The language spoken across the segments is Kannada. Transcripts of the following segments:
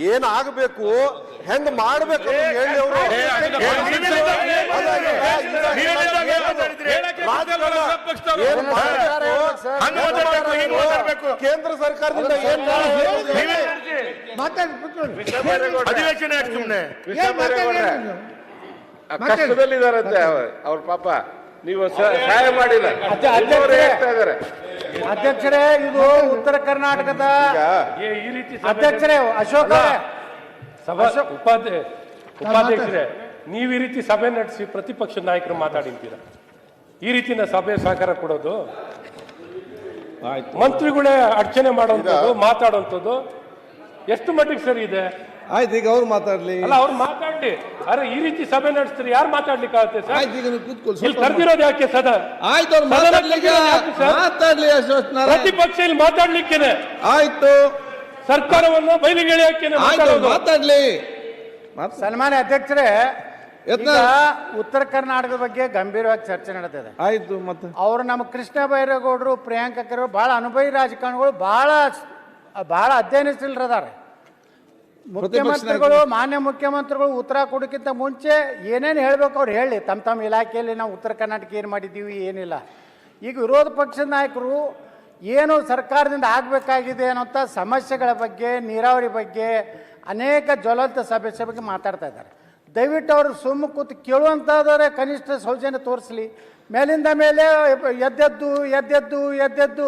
ಏನಾಗಬೇಕು ಹೆಂಗ್ ಮಾಡ್ಬೇಕು ಹೇಳಿ ಅವರು ಕೇಂದ್ರ ಸರ್ಕಾರದಿಂದ ಅಧಿವೇಶನ ಸುಮ್ಮನೆ ಕಷ್ಟದಲ್ಲಿದ್ದಾರಂತೆ ಅವ್ರ ಪಾಪ ನೀವು ಸಹಾಯ ಮಾಡಿಲ್ಲ ಅಧ್ಯಕ್ಷರೇ ಇದು ಉತ್ತರ ಕರ್ನಾಟಕದ ಅಧ್ಯಕ್ಷರೇ ಅಶೋಕ ಉಪಾಧ್ಯಕ್ಷರೇ ನೀವು ಈ ರೀತಿ ಸಭೆ ನಡೆಸಿ ಪ್ರತಿಪಕ್ಷ ನಾಯಕರು ಮಾತಾಡಿರ್ತೀರ ಈ ರೀತಿನ ಸಭೆ ಸಹಕಾರ ಕೊಡೋದು ಮಂತ್ರಿಗಳೇ ಅರ್ಚನೆ ಮಾಡುವಂಥದ್ದು ಮಾತಾಡುವಂಥದ್ದು ಎಷ್ಟು ಮಟ್ಟಿಗೆ ಸರಿ ಇದೆ? ಆಯ್ತು, ಈಗ ಅವ್ರು ಮಾತಾಡ್ಲಿ. ಅಲ್ಲ, ಅವ್ರು ಮಾತಾಡ್ಲಿ. ಅರೆ ಈ ರೀತಿ ಸಭೆ ನಡೆಸ್ತಾರೆ, ಯಾರು ಮಾತಾಡ್ಲಿಕ್ಕೆ ಆಗುತ್ತೆ ಸರ್? ಆಯ್ತು, ಈಗ ನೀವು ಕೂತ್ಕೊಳ್ಳಿ. ಇಲ್ಲಿ ಕರ್ದಿರೋದು ಯಾಕೆ ಸದಾ? ಆಯ್ತು, ಅವ್ರು ಮಾತಾಡ್ಲಿ. ಪ್ರತಿಪಕ್ಷ ಇಲ್ಲಿ ಮಾತಾಡ್ಲಿಕ್ಕೇನೆ. ಆಯ್ತು, ಸರ್ಕಾರವನ್ನು ಬಯಲಿಗೆ ಹಾಕೇನೆ ಮಾತಾಡ್ಲಿ. ಸನ್ಮಾನ್ಯ ಅಧ್ಯಕ್ಷರೇ, ಉತ್ತರ ಕರ್ನಾಟಕದ ಬಗ್ಗೆ ಗಂಭೀರವಾಗಿ ಚರ್ಚೆ ನಡೆದಿದೆ. ಆಯ್ತು, ಮತ್ತೆ ಅವರು ನಮ್ಮ ಕೃಷ್ಣ ಬೈರೇಗೌಡರು, ಪ್ರಿಯಾಂಕಾ ಖರ್ಗೆ ಬಹಳ ಅನುಭವಿ ರಾಜಕಾರಣಿಗಳು, ಬಹಳ ಅಧ್ಯಯನಶೀಲರಿದ್ದಾರೆ. ಮುಖ್ಯಮಂತ್ರಿಗಳು, ಮಾನ್ಯ ಮುಖ್ಯಮಂತ್ರಿಗಳು ಉತ್ತರ ಕೊಡೋಕ್ಕಿಂತ ಮುಂಚೆ ಏನೇನು ಹೇಳ್ಬೇಕು ಅವ್ರು ಹೇಳಿ. ತಮ್ಮ ಇಲಾಖೆಯಲ್ಲಿ ನಾವು ಉತ್ತರ ಕರ್ನಾಟಕ ಏನು ಮಾಡಿದ್ದೀವಿ, ಏನಿಲ್ಲ. ಈಗ ವಿರೋಧ ಪಕ್ಷದ ನಾಯಕರು ಏನು ಸರ್ಕಾರದಿಂದ ಆಗಬೇಕಾಗಿದೆ ಅನ್ನೋಂಥ ಸಮಸ್ಯೆಗಳ ಬಗ್ಗೆ, ನೀರಾವರಿ ಬಗ್ಗೆ, ಅನೇಕ ಜ್ವಲಂತ ಸಮಸ್ಯೆ ಬಗ್ಗೆ ಮಾತಾಡ್ತಾ ಇದ್ದಾರೆ. ದಯವಿಟ್ಟು ಅವರು ಸುಮ್ಮ ಕೂತು ಕೇಳುವಂಥದ್ರೆ ಕನಿಷ್ಠ ಸೌಜನ್ಯ ತೋರಿಸಲಿ. ಮೇಲಿಂದ ಮೇಲೆ ಎದ್ದೆದ್ದು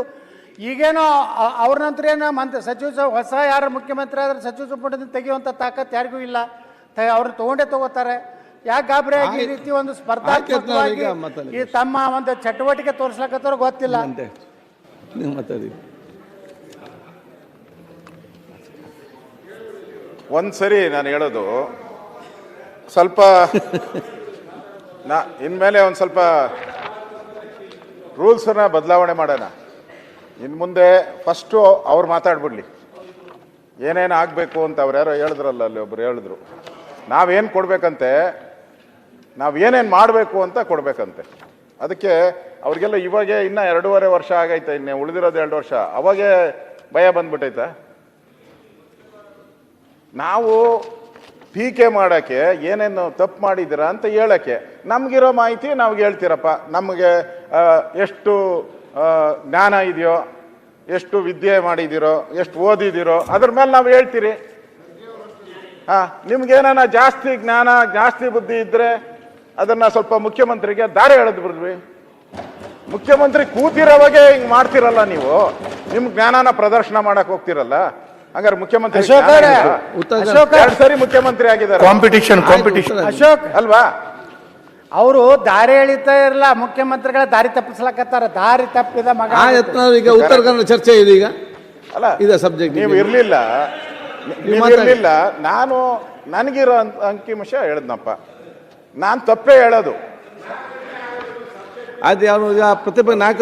ಈಗೇನೋ ಅವ್ರ ನಂತರ ಏನೋ ಸಚಿವ ಹೊಸ ಯಾರು ಮುಖ್ಯಮಂತ್ರಿ ಆದ್ರೆ ಸಚಿವ ಸಂಪುಟದಿಂದ ತೆಗೆಯುವಂಥ ತಾಕತ್ ಯಾರಿಗೂ ಇಲ್ಲ. ಅವ್ರನ್ನ ತಗೊಂಡೇ ತಗೋತಾರೆ. ಯಾಕೆ ಗಾಬರಿ ಆಗಿ ಈ ರೀತಿ ಒಂದು ಸ್ಪರ್ಧಾತ್ಮಕವಾಗಿ ಈ ತಮ್ಮ ಒಂದು ಚಟುವಟಿಕೆ ತೋರಿಸ್ಲಕತ್ತವ್ರು ಗೊತ್ತಿಲ್ಲ. ಒಂದ್ಸರಿ ನಾನು ಹೇಳೋದು ಸ್ವಲ್ಪ ಇನ್ಮೇಲೆ ಒಂದು ಸ್ವಲ್ಪ ರೂಲ್ಸನ್ನ ಬದಲಾವಣೆ ಮಾಡೋಣ. ಇನ್ನು ಮುಂದೆ ಫಸ್ಟು ಅವ್ರು ಮಾತಾಡ್ಬಿಡ್ಲಿ, ಏನೇನು ಆಗಬೇಕು ಅಂತ ಅವ್ರು ಯಾರೋ ಹೇಳಿದ್ರಲ್ಲ, ಅಲ್ಲಿ ಒಬ್ರು ಹೇಳಿದ್ರು, ನಾವೇನು ಕೊಡಬೇಕಂತೆ, ನಾವೇನೇನು ಮಾಡಬೇಕು ಅಂತ ಕೊಡಬೇಕಂತೆ. ಅದಕ್ಕೆ ಅವ್ರಿಗೆಲ್ಲ ಇವಾಗೆ ಇನ್ನೂ 2.5 ವರ್ಷ ಆಗೈತೆ, ಇನ್ನೇ ಉಳಿದಿರೋದು 2 ವರ್ಷ. ಅವಾಗೇ ಭಯ ಬಂದ್ಬಿಟ್ಟೈತ. ನಾವು ಟೀಕೆ ಮಾಡೋಕ್ಕೆ ಏನೇನು ತಪ್ಪು ಮಾಡಿದ್ದೀರಾ ಅಂತ ಹೇಳೋಕ್ಕೆ ನಮಗಿರೋ ಮಾಹಿತಿ ನಾವು ಹೇಳ್ತೀರಪ್ಪ. ನಮಗೆ ಎಷ್ಟು ಜ್ಞಾನ ಇದೆಯೋ, ಎಷ್ಟು ವಿದ್ಯೆ ಮಾಡಿದ್ದೀರೋ, ಎಷ್ಟು ಓದಿದ್ದೀರೋ ಅದ್ರ ಮೇಲೆ ನಾವು ಹೇಳ್ತೀರಿ. ನಿಮ್ಗೇನ ಜಾಸ್ತಿ ಜ್ಞಾನ, ಜಾಸ್ತಿ ಬುದ್ಧಿ ಇದ್ದರೆ ಅದನ್ನು ಸ್ವಲ್ಪ ಮುಖ್ಯಮಂತ್ರಿಗೆ ದಾರಿ ಎಳೆದು ಬಿಡ್ರಿ. ಮುಖ್ಯಮಂತ್ರಿ ಕೂತಿರೋವಾಗೆ ಹಿಂಗೆ ಮಾಡ್ತಿರಲ್ಲ ನೀವು, ನಿಮ್ಮ ಜ್ಞಾನನ ಪ್ರದರ್ಶನ ಮಾಡಕ್ಕೆ ಹೋಗ್ತಿರಲ್ಲ. ಹಂಗಾರೆ ಮುಖ್ಯಮಂತ್ರಿ 2 ಸರಿ ಮುಖ್ಯಮಂತ್ರಿ ಆಗಿದ್ದಾರೆ. ಕಾಂಪಿಟಿಷನ್ ಅಶೋಕ್ ಅಲ್ವಾ? ಅವರು ದಾರಿ ಎಳಿತಾ ಇರಲ್ಲ, ಮುಖ್ಯಮಂತ್ರಿಗಳ ದಾರಿ ತಪ್ಪಿಸ್ಲಕತ್ತಾರ. ದಾರಿ ತಪ್ಪಿದ ಮಗ. ಈಗ ಉತ್ತರ ಕನ್ನಡ ಚರ್ಚೆ ಇದೆ. ಈಗ ಅಲ್ಲ, ಇದೆ ಸಬ್ಜೆಕ್ಟ್. ನೀವು ಇರ್ಲಿಲ್ಲ. ನಾನು ನನಗಿರೋ ಅಂಕಿಂಶ ಹೇಳಿದ್ನಪ್ಪ, ನಾನು ತಪ್ಪೇ ಹೇಳೋದು. ಆಯ್ತು, ಯಾವ ಪ್ರತಿಭೆ ನಾಯಕ